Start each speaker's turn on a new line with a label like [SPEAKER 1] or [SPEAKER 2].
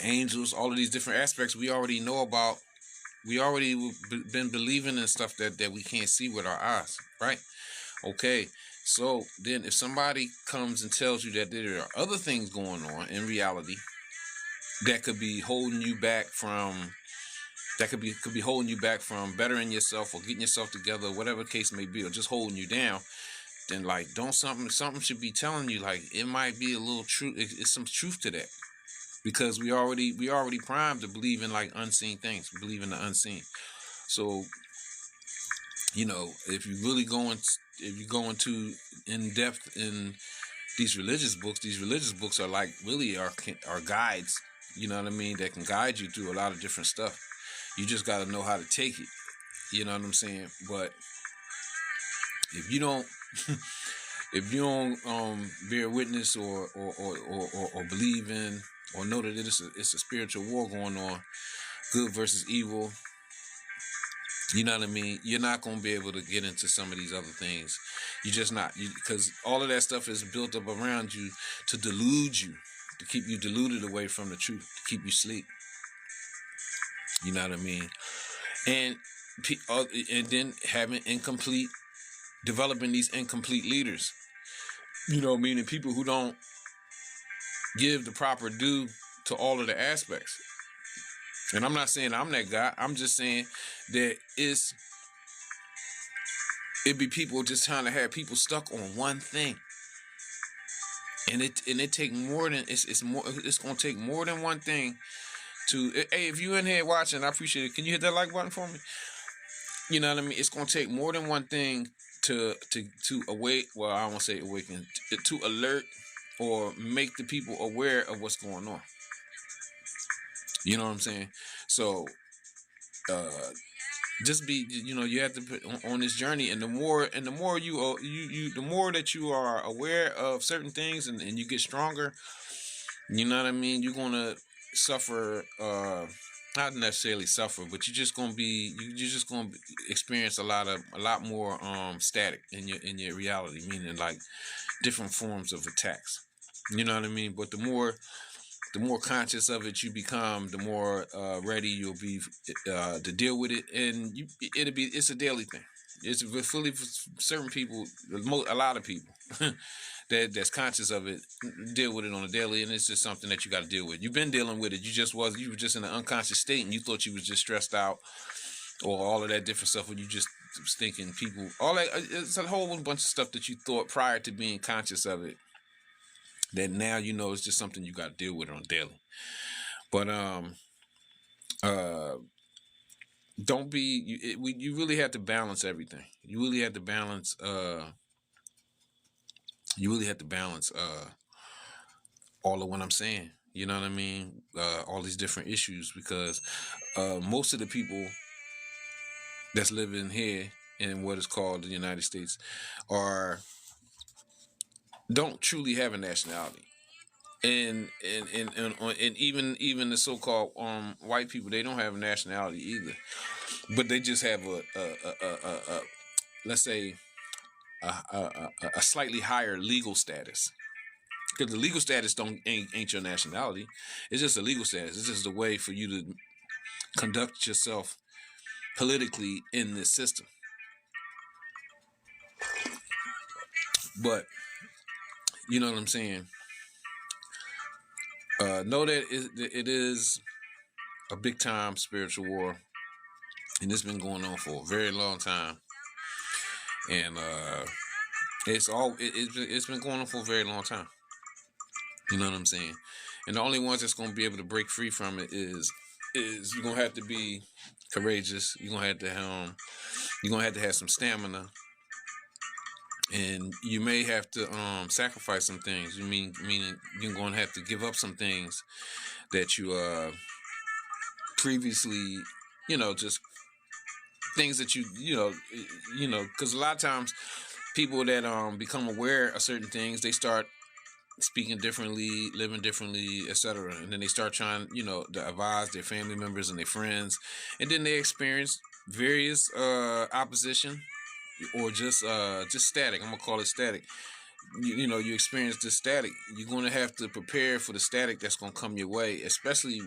[SPEAKER 1] angels, all of these different aspects we already know about. We already been believing in stuff that we can't see with our eyes, right? Okay, so then if somebody comes and tells you that there are other things going on in reality that could be holding you back from could be holding you back from bettering yourself or getting yourself together, whatever the case may be, or just holding you down, then like don't something should be telling you like it might be a little truth. It's some truth to that, because we already primed to believe in like unseen things, believe in the unseen. So if you really if you go into in depth in these religious books are like really are guides. You know what I mean? That can guide you through a lot of different stuff. You just got to know how to take it. You know what I'm saying? But if you don't, if you don't bear witness or believe in or know that it's a spiritual war going on, good versus evil. You know what I mean? You're not going to be able to get into some of these other things. You're just not. Because all of that stuff is built up around you to delude you, to keep you deluded away from the truth, to keep you asleep. You know what I mean? And then developing these incomplete leaders. Meaning people who don't give the proper due to all of the aspects. And I'm not saying I'm that guy. I'm just saying that it'd be people just trying to have people stuck on one thing. And it take more than it's gonna take more than one thing to hey, if you in here watching, I appreciate it. Can you hit that like button for me? You know what I mean? It's gonna take more than one thing to awake. Well, I won't say awaken, to alert or make the people aware of what's going on. You know what I'm saying? So just be, you have to put on this journey, and the more the more that you are aware of certain things, and you get stronger. You know what I mean? You're gonna suffer, not necessarily suffer, but you're just gonna experience a lot more static in your reality, meaning like different forms of attacks. You know what I mean? But the more conscious of it you become, the more ready you'll be to deal with it, and it's a daily thing. It's fully for certain people, a lot of people that's conscious of it deal with it on a daily, and it's just something that you got to deal with. You've been dealing with it. You were just in an unconscious state, and you thought you was just stressed out or all of that different stuff. When you just was thinking people, all that, it's a whole bunch of stuff that you thought prior to being conscious of it, that now it's just something you got to deal with on daily. But don't be you really have to balance everything. You really have to balance all of what I'm saying. You know what I mean? All these different issues, because most of the people that's living here in what is called the United States don't truly have a nationality. And even the so-called white people, they don't have a nationality either, but they just have a let's say a slightly higher legal status, because the legal status ain't your nationality. It's just a legal status. It's just a way for you to conduct yourself politically in this system. But you know what I'm saying? Know that it is a big time spiritual war, and it's been going on for a very long time. And it's been going on for a very long time. You know what I'm saying? And the only ones that's gonna be able to break free from it is you're gonna have to be courageous. You're gonna have to have some stamina, and you may have to sacrifice some things. Meaning you're gonna have to give up some things that you previously, just things that because a lot of times people that become aware of certain things, they start speaking differently, living differently, etc., and then they start trying, to advise their family members and their friends, and then they experience various opposition, or just static. I'm gonna call it static. you experience the static. You're going to have to prepare for the static that's going to come your way, especially